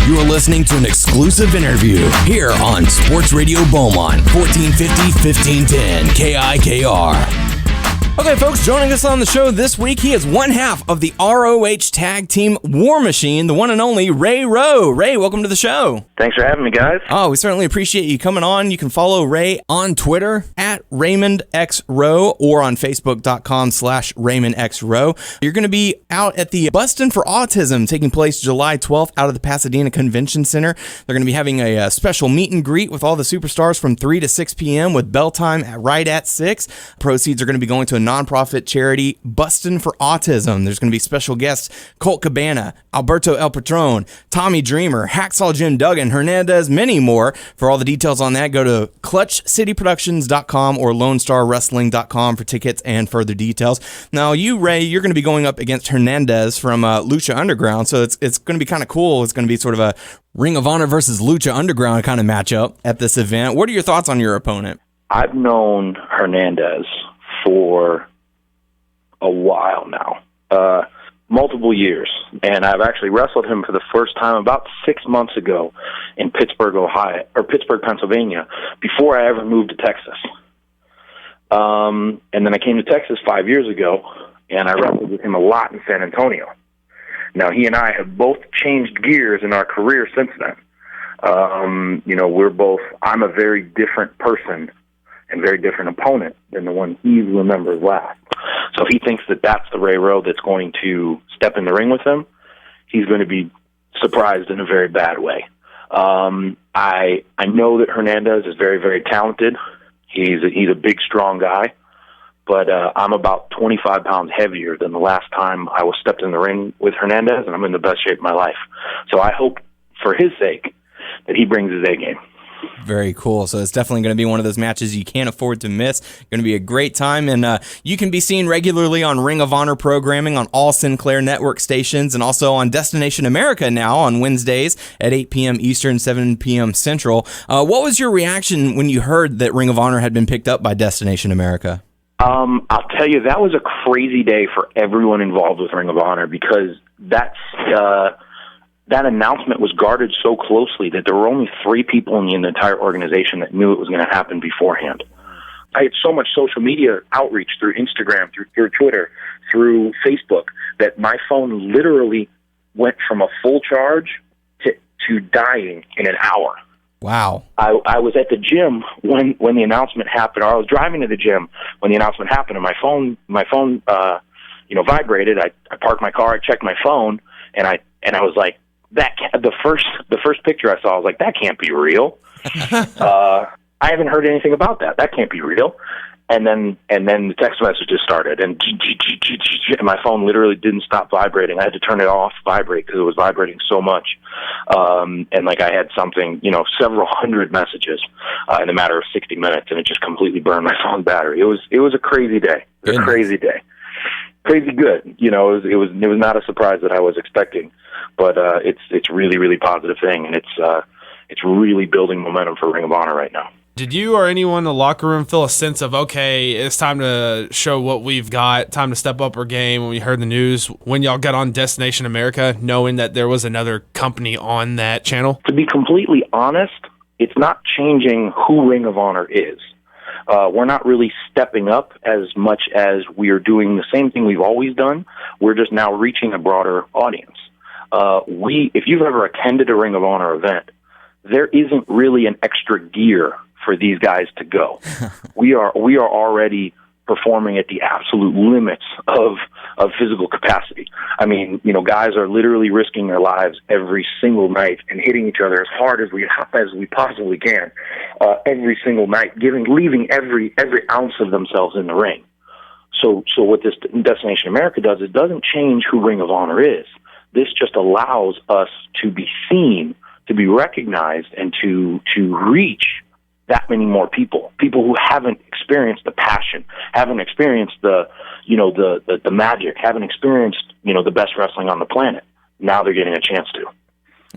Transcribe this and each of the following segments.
You're listening to an exclusive interview here on Sports Radio Beaumont, 1450, 1510, KIKR. Okay, folks, joining us on the show this week, he is one half of the ROH Tag Team War Machine, the one and only Ray Rowe. Ray, welcome to the show. Thanks for having me, guys. Oh, we certainly appreciate you coming on. You can follow Ray on Twitter at Raymond X Rowe or on Facebook.com/Raymond X Rowe. You're going to be out at the Bustin' for Autism taking place July 12th out of the Pasadena Convention Center. They're going to be having a special meet and greet with all the superstars from 3 to 6 p.m. with bell time right at 6. Proceeds are going to be going to a nonprofit charity, Bustin' for Autism. There's going to be special guests Colt Cabana, Alberto El Patron, Tommy Dreamer, Hacksaw Jim Duggan, Hernandez, many more. For all the details on that, go to ClutchCityProductions.com or LoneStarWrestling.com for tickets and further details. Now, you, Ray, you're going to be going up against Hernandez from Lucha Underground, so it's going to be kind of cool. It's going to be sort of a Ring of Honor versus Lucha Underground kind of matchup at this event. What are your thoughts on your opponent? I've known Hernandez for a while now, multiple years, and I've actually wrestled him for the first time about 6 months ago in Pittsburgh, Pennsylvania, before I ever moved to Texas. And then I came to Texas 5 years ago, and I wrestled with him a lot in San Antonio. Now, he and I have both changed gears in our career since then. I'm a very different person and very different opponent than the one he remembers last. So if he thinks that that's the Ray Rowe that's going to step in the ring with him, he's going to be surprised in a very bad way. I know that Hernandez is very, very talented. He's a big, strong guy, but I'm about 25 pounds heavier than the last time I was stepped in the ring with Hernandez, and I'm in the best shape of my life. So I hope, for his sake, that he brings his A game. Very cool. So it's definitely going to be one of those matches you can't afford to miss. Going to be a great time, and you can be seen regularly on Ring of Honor programming on all Sinclair Network stations and also on Destination America now on Wednesdays at 8 p.m. Eastern, 7 p.m. Central. What was your reaction when you heard that Ring of Honor had been picked up by Destination America? I'll tell you, that was a crazy day for everyone involved with Ring of Honor because that announcement was guarded so closely that there were only 3 people in the entire organization that knew it was going to happen beforehand. I had so much social media outreach through Instagram, through Twitter, through Facebook, that my phone literally went from a full charge to dying in an hour. Wow. I was at the gym when the announcement happened, or I was driving to the gym when the announcement happened, and my phone vibrated. I parked my car, I checked my phone, and I was like, the first picture I saw, I was like, that can't be real. I haven't heard anything about that. That can't be real. And then the text messages started, and my phone literally didn't stop vibrating. I had to turn it off vibrate because it was vibrating so much. And I had something, several hundred messages in a matter of 60 minutes, and it just completely burned my phone battery. It was a crazy day. A crazy day. Crazy good. It was not a surprise that I was expecting, but it's really, really positive thing, and it's really building momentum for Ring of Honor right now. Did you or anyone in the locker room feel a sense of, okay, it's time to show what we've got, time to step up our game when we heard the news, when y'all got on Destination America, knowing that there was another company on that channel? To be completely honest, it's not changing who Ring of Honor is. We're not really stepping up as much as we are doing the same thing we've always done. We're just now reaching a broader audience. If you've ever attended a Ring of Honor event, there isn't really an extra gear for these guys to go. We are already performing at the absolute limits of physical capacity. I mean, guys are literally risking their lives every single night and hitting each other as hard as we possibly can every single night, leaving every ounce of themselves in the ring. So what this Destination America does, it doesn't change who Ring of Honor is. This just allows us to be seen, to be recognized, and to reach that many more people who haven't experienced the passion, haven't experienced the magic, haven't experienced, the best wrestling on the planet. Now they're getting a chance to.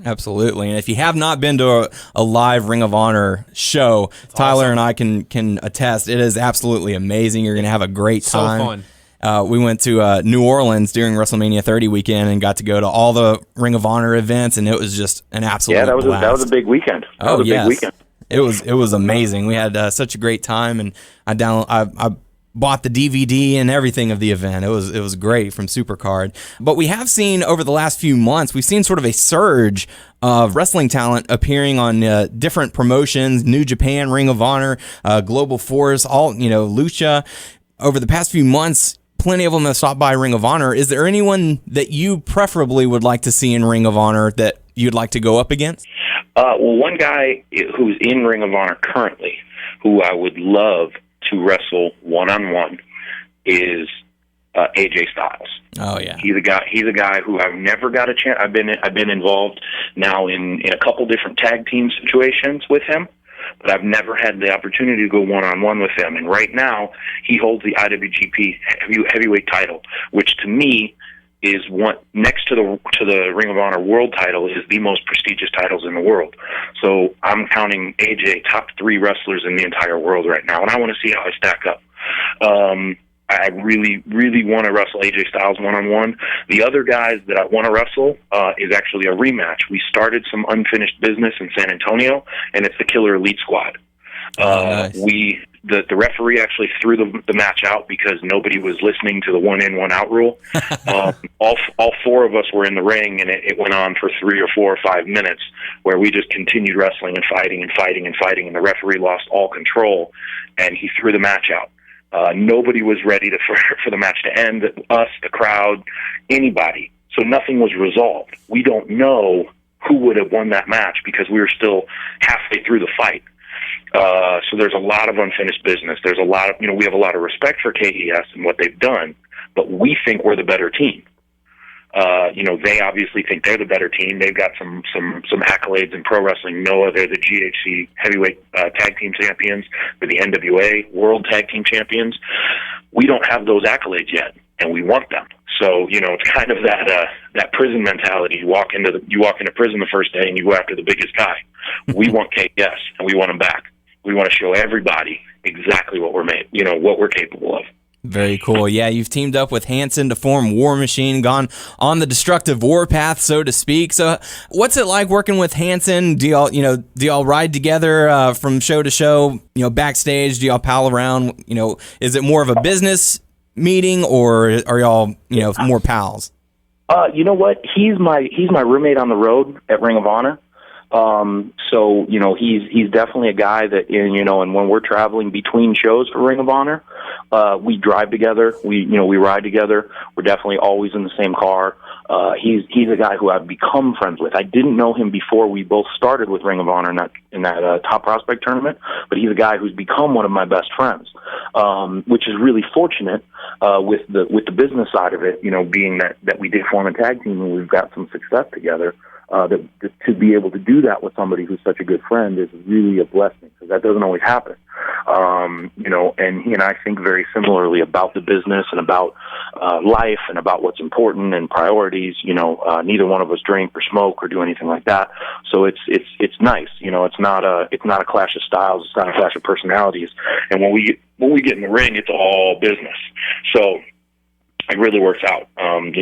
Absolutely. And if you have not been to a live Ring of Honor show, Tyler and I can attest, it is absolutely amazing. You're going to have a great time. So fun. we went to New Orleans during WrestleMania 30 weekend and got to go to all the Ring of Honor events, and it was just an absolute blast. That was a big weekend. Big weekend. It was amazing. We had such a great time, and I bought the DVD and everything of the event. It was great from Supercard. But we have seen over the last few months, we've seen sort of a surge of wrestling talent appearing on different promotions, New Japan, Ring of Honor, Global Force, all, Lucha. Over the past few months, plenty of them have stopped by Ring of Honor. Is there anyone that you preferably would like to see in Ring of Honor that you'd like to go up against? Well, one guy who's in Ring of Honor currently, who I would love to wrestle one-on-one, is AJ Styles. Oh yeah, he's a guy who I've never got a chance. I've been involved now in a couple different tag team situations with him, but I've never had the opportunity to go one-on-one with him. And right now, he holds the IWGP heavyweight title, which to me is what, next to the Ring of Honor World title, is the most prestigious titles in the world. So I'm counting AJ top 3 wrestlers in the entire world right now, and I want to see how I stack up. I really, really want to wrestle AJ Styles one-on-one. The other guys that I want to wrestle is actually a rematch. We started some unfinished business in San Antonio, and it's the Killer Elite Squad. Nice. The referee actually threw the match out because nobody was listening to the 1-in, 1-out rule. All 4 of us were in the ring, and it went on for 3 or 4 or 5 minutes, where we just continued wrestling and fighting and fighting and fighting, and the referee lost all control, and he threw the match out. Nobody was ready for the match to end. Us, the crowd, anybody. So nothing was resolved. We don't know who would have won that match because we were still halfway through the fight. So there's a lot of unfinished business. There's a lot of, we have a lot of respect for KES and what they've done, but we think we're the better team. They obviously think they're the better team. They've got some accolades in pro wrestling. Noah, they're the GHC heavyweight tag team champions. They're the NWA World Tag Team Champions. We don't have those accolades yet, and we want them. So it's kind of that prison mentality. You walk into prison the first day and you go after the biggest guy. We want KS, and we want them back. We want to show everybody exactly what what we're capable of. Very cool. Yeah, you've teamed up with Hanson to form War Machine, gone on the destructive warpath, so to speak. So what's it like working with Hanson? Do y'all ride together from show to show, backstage? Do y'all pal around? Is it more of a business meeting, or are y'all, more pals? You know what? He's my roommate on the road at Ring of Honor. So he's definitely a guy that, and when we're traveling between shows for Ring of Honor, we drive together, we ride together. We're definitely always in the same car. He's a guy who I've become friends with. I didn't know him before we both started with Ring of Honor in that Top Prospect tournament, but he's a guy who's become one of my best friends, which is really fortunate with the business side of it, being that we did form a tag team and we've got some success together. To be able to do that with somebody who's such a good friend is really a blessing, because that doesn't always happen. And he and I think very similarly about the business and about life and about what's important and priorities. Neither one of us drink or smoke or do anything like that. So it's nice. It's not a clash of styles. It's not a clash of personalities. And when we get in the ring, it's all business. So it really works out. I'm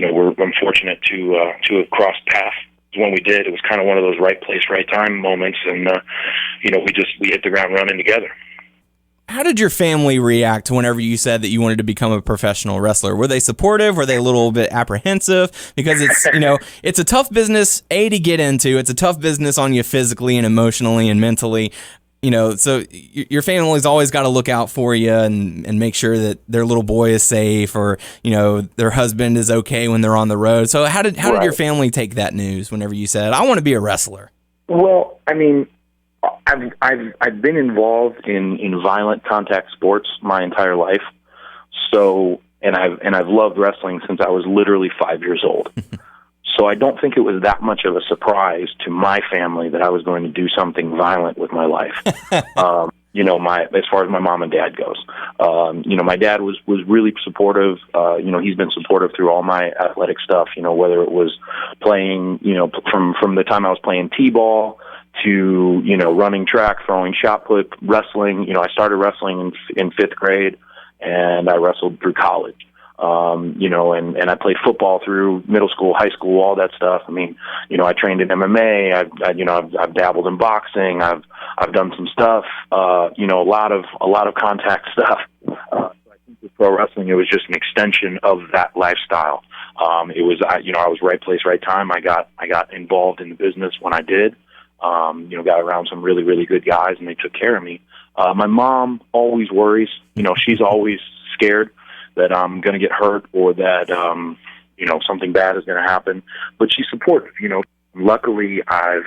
fortunate to have crossed paths. When we did, it was kind of one of those right place, right time moments, and we hit the ground running together. How did your family react whenever you said that you wanted to become a professional wrestler? Were they supportive? Were they a little bit apprehensive? Because it's it's a tough business to get into. It's a tough business on you physically and emotionally and mentally. So your family's always got to look out for you and make sure that their little boy is safe, or their husband is okay when they're on the road. So how did your family take that news whenever you said, I want to be a wrestler? Well, I mean, I've been involved in violent contact sports my entire life. So and I've loved wrestling since I was literally 5 years old. So I don't think it was that much of a surprise to my family that I was going to do something violent with my life. As far as my mom and dad goes, my dad was really supportive. He's been supportive through all my athletic stuff. Whether it was playing, from the time I was playing t-ball to running track, throwing shot put, wrestling. I started wrestling in 5th grade, and I wrestled through college. And I played football through middle school, high school, all that stuff. I mean, I trained in MMA. I've dabbled in boxing. I've done some stuff. A lot of contact stuff. I think with pro wrestling, it was just an extension of that lifestyle. I was right place, right time. I got involved in the business when I did. Got around some really, really good guys, and they took care of me. My mom always worries. She's always scared that I'm going to get hurt or that, something bad is going to happen. But she's supportive. Luckily, I'm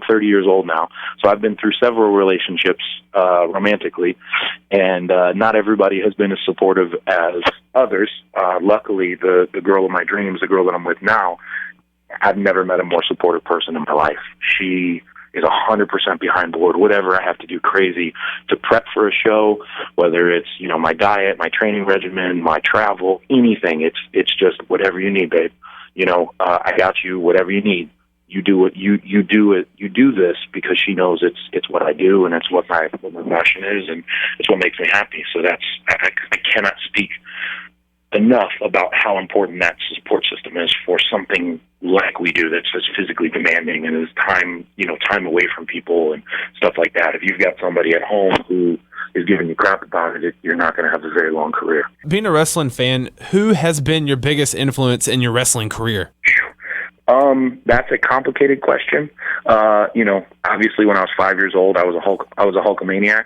30 years old now, so I've been through several relationships romantically, and not everybody has been as supportive as others. Luckily, the girl of my dreams, the girl that I'm with now, I've never met a more supportive person in my life. She is 100% behind board, whatever I have to do crazy to prep for a show, whether it's, my diet, my training regimen, my travel, anything. It's just whatever you need, babe. I got you, whatever you need. You do it. You do it. You do this because she knows it's what I do, and it's what my passion is, and it's what makes me happy. So I cannot speak enough about how important that support system is for something like we do that's physically demanding and is time away from people and stuff like that. If you've got somebody at home who is giving you crap about it, you're not going to have a very long career. Being a wrestling fan, who has been your biggest influence in your wrestling career? That's a complicated question. Obviously when I was 5 years old, I was a Hulkamaniac,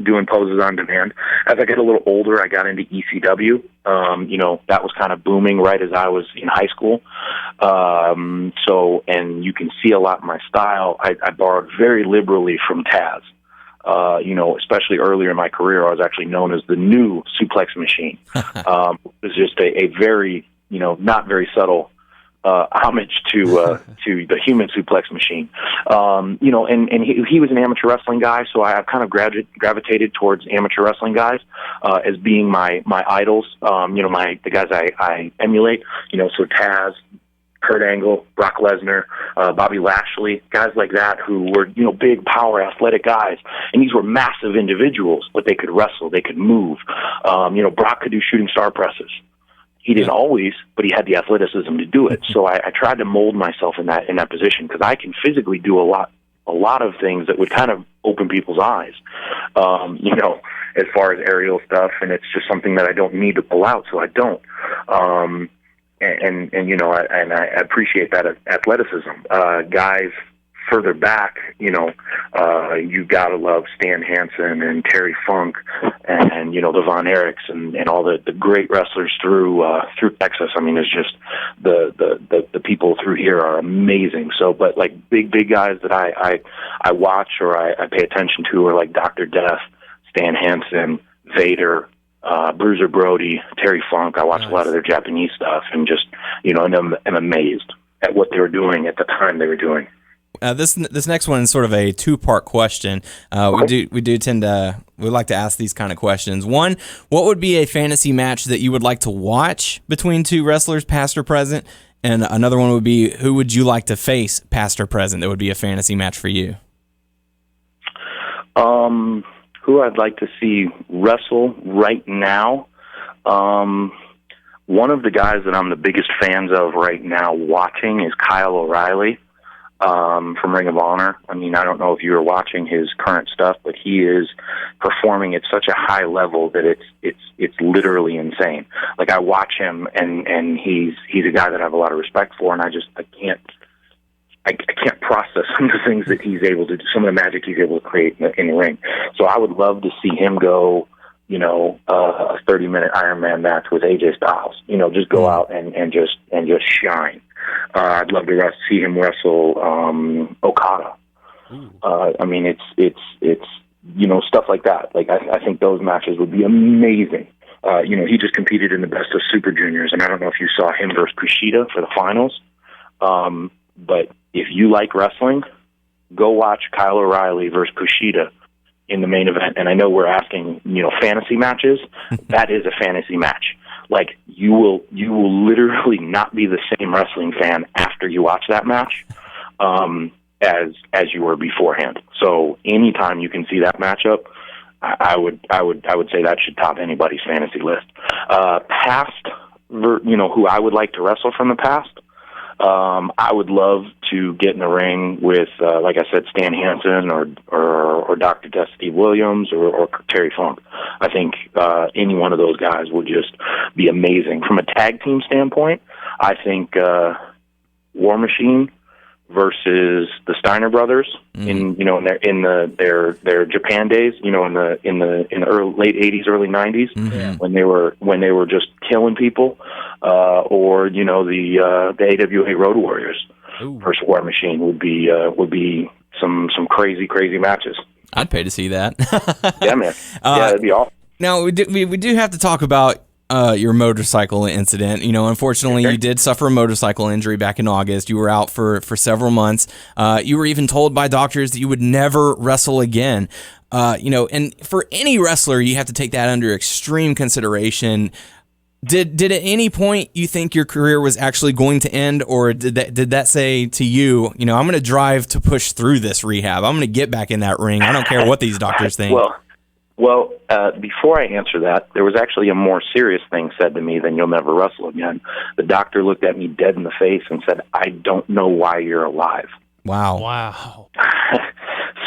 doing poses on demand. As I get a little older, I got into ECW. That was kind of booming right as I was in high school. And you can see a lot in my style. I borrowed very liberally from Taz. Especially earlier in my career, I was actually known as the new suplex machine. It was just a very, not very subtle homage to the human suplex machine. And he was an amateur wrestling guy, so I kind of gravitated towards amateur wrestling guys as being my idols. The guys I emulate. So Taz, Kurt Angle, Brock Lesnar, Bobby Lashley, guys like that who were, big, power, athletic guys. And these were massive individuals, but they could wrestle, they could move. Brock could do shooting star presses. He didn't always, but he had the athleticism to do it. So I tried to mold myself in that position because I can physically do a lot of things that would kind of open people's eyes, as far as aerial stuff. And it's just something that I don't need to pull out, so I don't. I appreciate that athleticism. Guys further back, you gotta love Stan Hansen and Terry Funk and the Von Erichs and all the great wrestlers through Texas. I mean, it's just the people through here are amazing. So, but like big guys that I watch or I pay attention to are like Dr. Death, Stan Hansen, Vader, Bruiser Brody, Terry Funk. I watch a lot of their Japanese stuff and just, and I'm amazed at what they were doing at the time they were doing. This next one is sort of a two-part question. We like to ask these kind of questions. One, what would be a fantasy match that you would like to watch between two wrestlers, past or present? And another one would be, who would you like to face, past or present? That would be a fantasy match for you. Who I'd like to see wrestle right now. One of the guys that I'm the biggest fans of right now watching is Kyle O'Reilly. From Ring of Honor. I mean, I don't know if you were watching his current stuff, but he is performing at such a high level that it's literally insane. Like I watch him, and he's a guy that I have a lot of respect for, and I can't process some of the things that he's able to do, some of the magic he's able to create in the ring. So I would love to see him go, a 30-minute Iron Man match with AJ Styles. Just go out and just shine. I'd love to see him wrestle Okada. I mean, it's stuff like that. Like I think those matches would be amazing. He just competed in the Best of Super Juniors, and I don't know if you saw him versus Kushida for the finals. But if you like wrestling, go watch Kyle O'Reilly versus Kushida in the main event. And I know we're asking, fantasy matches. That is a fantasy match. Like you will literally not be the same wrestling fan after you watch that match as you were beforehand. So anytime you can see that matchup, I would say that should top anybody's fantasy list. Past, who I would like to wrestle from the past. I would love to get in the ring with, like I said, Stan Hansen or Dr. Death Steve Williams or Terry Funk. I think any one of those guys would just be amazing. From a tag team standpoint, I think War Machine versus the Steiner brothers in their Japan days, in the late '80s, early '90s, when they were just killing people, or the AWA Road Warriors versus War Machine would be some crazy matches. I'd pay to see that. Yeah, man. That'd be awesome. Now we do have to talk about your motorcycle incident. Unfortunately, you did suffer a motorcycle injury back in August. You were out for several months. You were even told by doctors that you would never wrestle again. And for any wrestler, you have to take that under extreme consideration. Did at any point you think your career was actually going to end, or did that say to you, I'm going to drive to push through this rehab. I'm going to get back in that ring. I don't care what these doctors think. Well, before I answer that, there was actually a more serious thing said to me than "you'll never wrestle again." The doctor looked at me dead in the face and said, "I don't know why you're alive." Wow.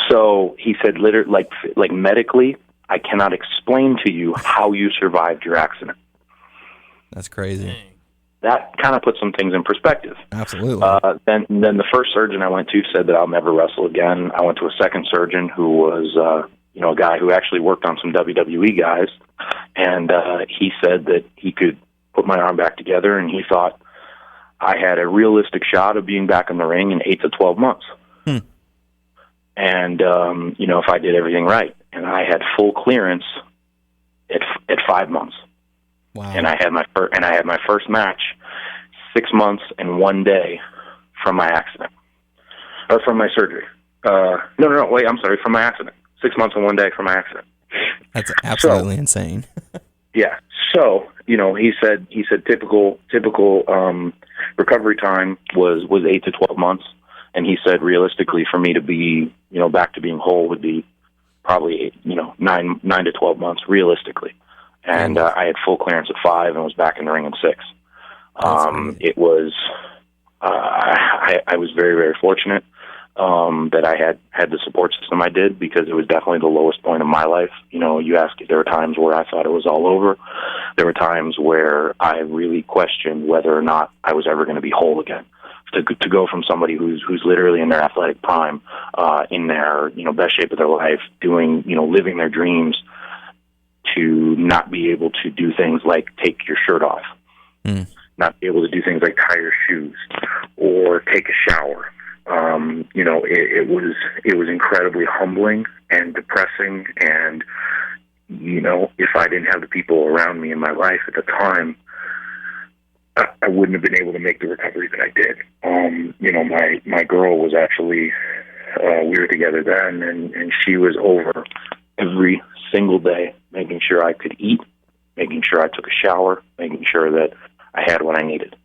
So he said, literally, like medically, I cannot explain to you how you survived your accident. That's crazy. That kind of puts some things in perspective. Absolutely. Then the first surgeon I went to said that I'll never wrestle again. I went to a second surgeon who was a guy who actually worked on some WWE guys, and he said that he could put my arm back together, and he thought I had a realistic shot of being back in the ring in 8 to 12 months. And if I did everything right, and I had full clearance at 5 months. Wow. And I had my first match 6 months and 1 day from my accident, or from my surgery. Wait, I'm sorry, from my accident. 6 months and 1 day from my accident. That's absolutely insane. Yeah. So, he said typical recovery time was 8 to 12 months, and he said realistically for me to be, back to being whole would be probably 9 to 12 months realistically. And I had full clearance at 5 and was back in the ring in 6. It was I was very, very fortunate that I had the support system I did, because it was definitely the lowest point of my life. You ask, there were times where I thought it was all over. There were times where I really questioned whether or not I was ever going to be whole again. To go from somebody who's literally in their athletic prime, in their best shape of their life, doing living their dreams, to not be able to do things like take your shirt off, not be able to do things like tie your shoes or take a shower. It was incredibly humbling and depressing, and if I didn't have the people around me in my life at the time, I wouldn't have been able to make the recovery that I did. My girl was actually, we were together then, and she was over every single day, making sure I could eat, making sure I took a shower, making sure that I had what I needed.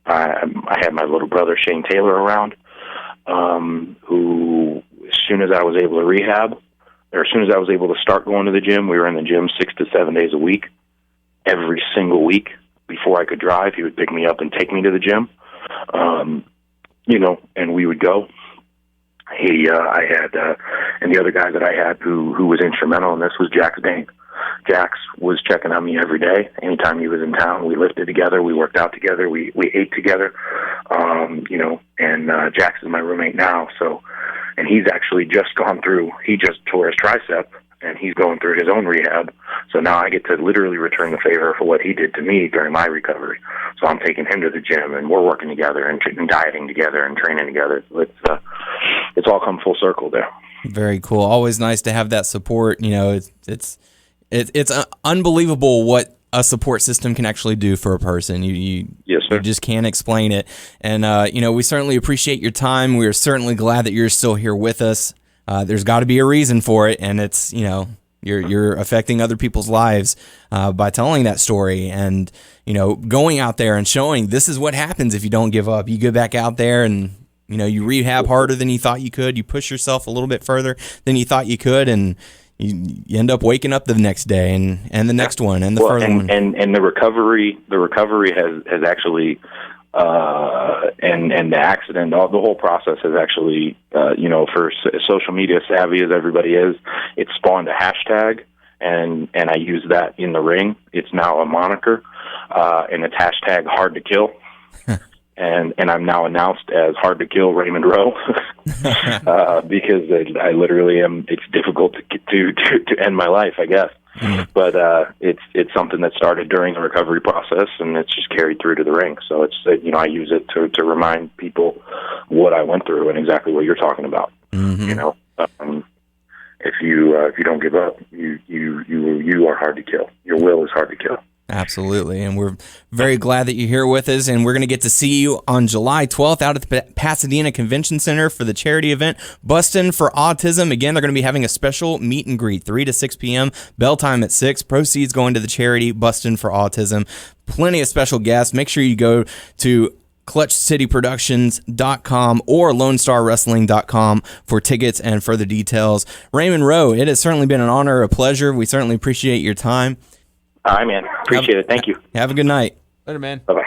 I had my little brother Shane Taylor around, who, as soon as I was able to rehab, or as soon as I was able to start going to the gym, we were in the gym 6 to 7 days a week. Every single week, before I could drive, he would pick me up and take me to the gym, and we would go. I had, and the other guy that I had who was instrumental in this was Jax Dane. Jax was checking on me every day. Anytime he was in town, we lifted together, we worked out together, we ate together, and Jax is my roommate now, and he's actually just gone through, he just tore his tricep, and he's going through his own rehab. So now I get to literally return the favor for what he did to me during my recovery. So I'm taking him to the gym, and we're working together and dieting together and training together. It's all come full circle there. Very cool. Always nice to have that support. It's unbelievable what a support system can actually do for a person. Yes, sir. You just can't explain it. And we certainly appreciate your time. We are certainly glad that you're still here with us. There's got to be a reason for it, and it's you're affecting other people's lives by telling that story, and going out there and showing this is what happens if you don't give up. You go back out there and You rehab harder than you thought you could. You push yourself a little bit further than you thought you could, and you end up waking up the next day and the next one and the further one. And the recovery has actually, and the accident, the whole process has actually, for social media savvy as everybody is, it spawned a hashtag, and I use that in the ring. It's now a moniker, and it's hashtag hard to kill. And I'm now announced as hard to kill Raymond Rowe because I literally am. It's difficult to end my life, I guess. Mm-hmm. But it's something that started during the recovery process, and it's just carried through to the ring. So it's I use it to remind people what I went through and exactly what you're talking about. Mm-hmm. If you don't give up, you are hard to kill. Your will is hard to kill. Absolutely, and we're very glad that you're here with us, and we're going to get to see you on July 12th out at the Pasadena Convention Center for the charity event, Bustin' for Autism. Again, they're going to be having a special meet and greet, 3 to 6 p.m., bell time at 6, proceeds going to the charity, Bustin' for Autism. Plenty of special guests. Make sure you go to ClutchCityProductions.com or LoneStarWrestling.com for tickets and further details. Raymond Rowe, it has certainly been an honor, a pleasure. We certainly appreciate your time. All right, man. Appreciate it. Thank you. Have a good night. Later, man. Bye-bye.